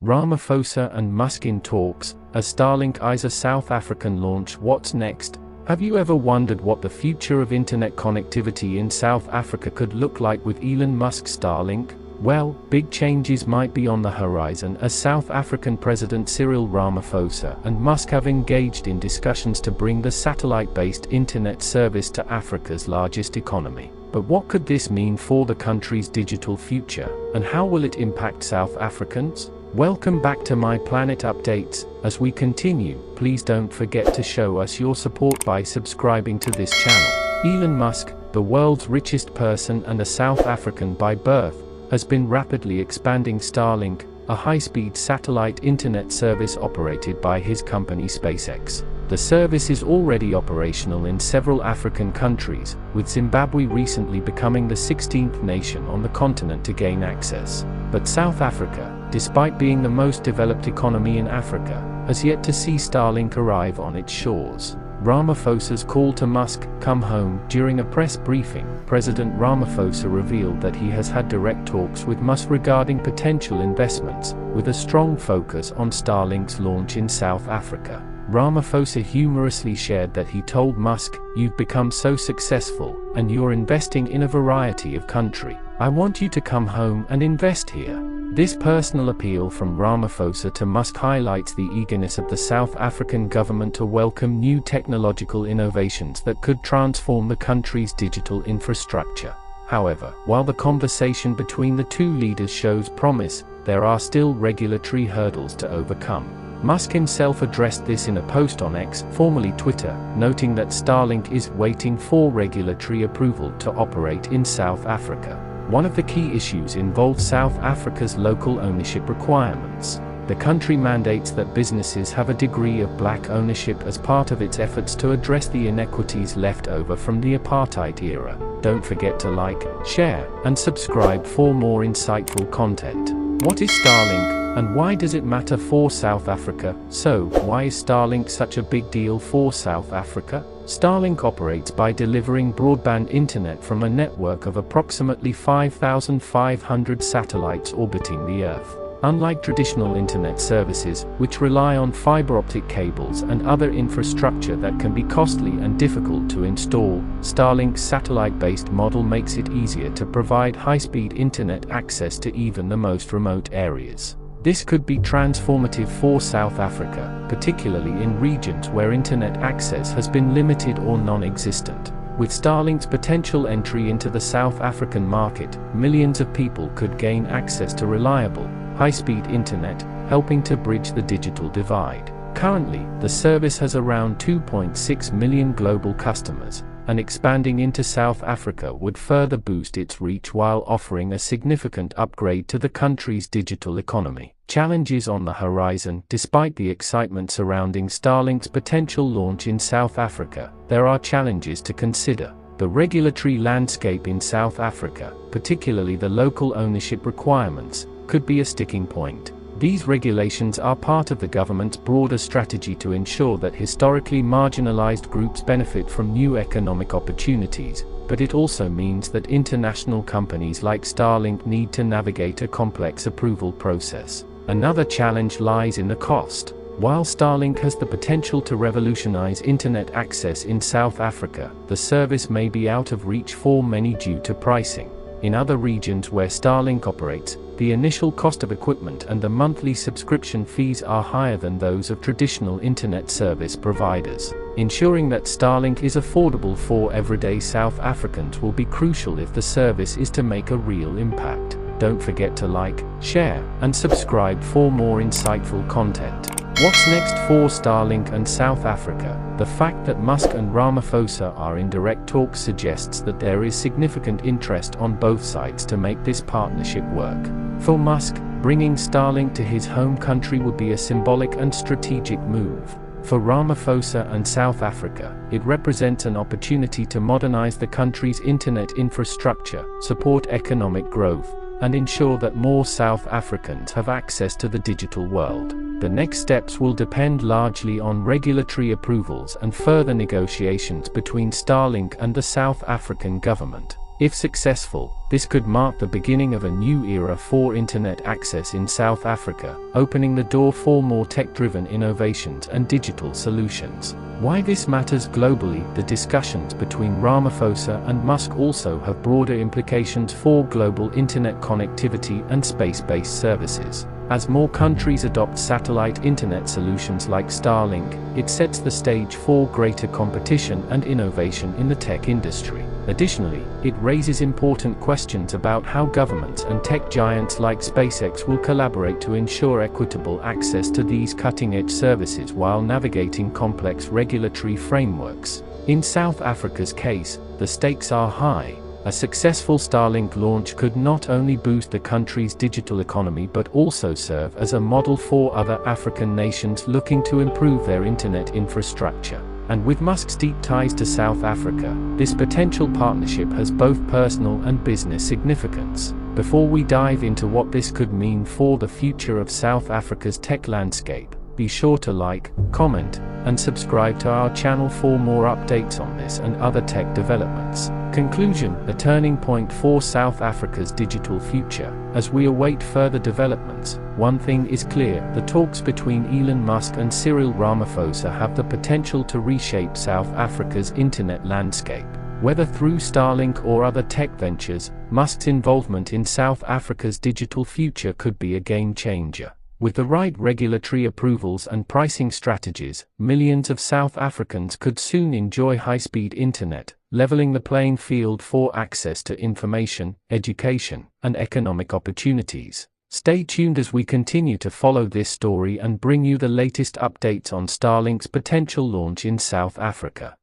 Ramaphosa and Musk in talks, as Starlink eyes a South African launch. What's next? Have you ever wondered what the future of internet connectivity in South Africa could look like with Elon Musk's Starlink? Well, big changes might be on the horizon as South African President Cyril Ramaphosa and Musk have engaged in discussions to bring the satellite-based internet service to Africa's largest economy. But what could this mean for the country's digital future, and how will it impact South Africans? Welcome back to My Planet Updates. As we continue, please don't forget to show us your support by subscribing to this channel. Elon Musk, the world's richest person and a South African by birth, has been rapidly expanding Starlink, a high-speed satellite internet service operated by his company SpaceX. The service is already operational in several African countries, with Zimbabwe recently becoming the 16th nation on the continent to gain access. But South Africa, despite being the most developed economy in Africa, has yet to see Starlink arrive on its shores. Ramaphosa's call to Musk, "Come home." During a press briefing, President Ramaphosa revealed that he has had direct talks with Musk regarding potential investments, with a strong focus on Starlink's launch in South Africa. Ramaphosa humorously shared that he told Musk, "You've become so successful, and you're investing in a variety of countries. I want you to come home and invest here." This personal appeal from Ramaphosa to Musk highlights the eagerness of the South African government to welcome new technological innovations that could transform the country's digital infrastructure. However, while the conversation between the two leaders shows promise, there are still regulatory hurdles to overcome. Musk himself addressed this in a post on X, formerly Twitter, noting that Starlink is waiting for regulatory approval to operate in South Africa. One of the key issues involves South Africa's local ownership requirements. The country mandates that businesses have a degree of black ownership as part of its efforts to address the inequities left over from the apartheid era. Don't forget to like, share, and subscribe for more insightful content. What is Starlink, and why does it matter for South Africa? So, why is Starlink such a big deal for South Africa? Starlink operates by delivering broadband internet from a network of approximately 5,500 satellites orbiting the Earth. Unlike traditional internet services, which rely on fiber optic cables and other infrastructure that can be costly and difficult to install, Starlink's satellite-based model makes it easier to provide high-speed internet access to even the most remote areas. This could be transformative for South Africa, particularly in regions where internet access has been limited or non-existent. With Starlink's potential entry into the South African market, millions of people could gain access to reliable, high-speed internet, helping to bridge the digital divide. Currently, the service has around 2.6 million global customers, and expanding into South Africa would further boost its reach while offering a significant upgrade to the country's digital economy. Challenges on the horizon. Despite the excitement surrounding Starlink's potential launch in South Africa, there are challenges to consider. The regulatory landscape in South Africa, particularly the local ownership requirements, could be a sticking point. These regulations are part of the government's broader strategy to ensure that historically marginalized groups benefit from new economic opportunities, but it also means that international companies like Starlink need to navigate a complex approval process. Another challenge lies in the cost. While Starlink has the potential to revolutionize internet access in South Africa, the service may be out of reach for many due to pricing. In other regions where Starlink operates, the initial cost of equipment and the monthly subscription fees are higher than those of traditional internet service providers. Ensuring that Starlink is affordable for everyday South Africans will be crucial if the service is to make a real impact. Don't forget to like, share, and subscribe for more insightful content. What's next for Starlink and South Africa? The fact that Musk and Ramaphosa are in direct talks suggests that there is significant interest on both sides to make this partnership work. For Musk, bringing Starlink to his home country would be a symbolic and strategic move. For Ramaphosa and South Africa, it represents an opportunity to modernize the country's internet infrastructure, support economic growth, and ensure that more South Africans have access to the digital world. The next steps will depend largely on regulatory approvals and further negotiations between Starlink and the South African government. If successful, this could mark the beginning of a new era for internet access in South Africa, opening the door for more tech-driven innovations and digital solutions. Why this matters globally: the discussions between Ramaphosa and Musk also have broader implications for global internet connectivity and space-based services. As more countries adopt satellite internet solutions like Starlink, it sets the stage for greater competition and innovation in the tech industry. Additionally, it raises important questions about how governments and tech giants like SpaceX will collaborate to ensure equitable access to these cutting-edge services while navigating complex regulatory frameworks. In South Africa's case, the stakes are high. A successful Starlink launch could not only boost the country's digital economy but also serve as a model for other African nations looking to improve their internet infrastructure. And with Musk's deep ties to South Africa, this potential partnership has both personal and business significance. Before we dive into what this could mean for the future of South Africa's tech landscape, be sure to like, comment, and subscribe to our channel for more updates on this and other tech developments. Conclusion: a turning point for South Africa's digital future. As we await further developments, one thing is clear: the talks between Elon Musk and Cyril Ramaphosa have the potential to reshape South Africa's internet landscape. Whether through Starlink or other tech ventures, Musk's involvement in South Africa's digital future could be a game changer. With the right regulatory approvals and pricing strategies, millions of South Africans could soon enjoy high-speed internet, leveling the playing field for access to information, education, and economic opportunities. Stay tuned as we continue to follow this story and bring you the latest updates on Starlink's potential launch in South Africa.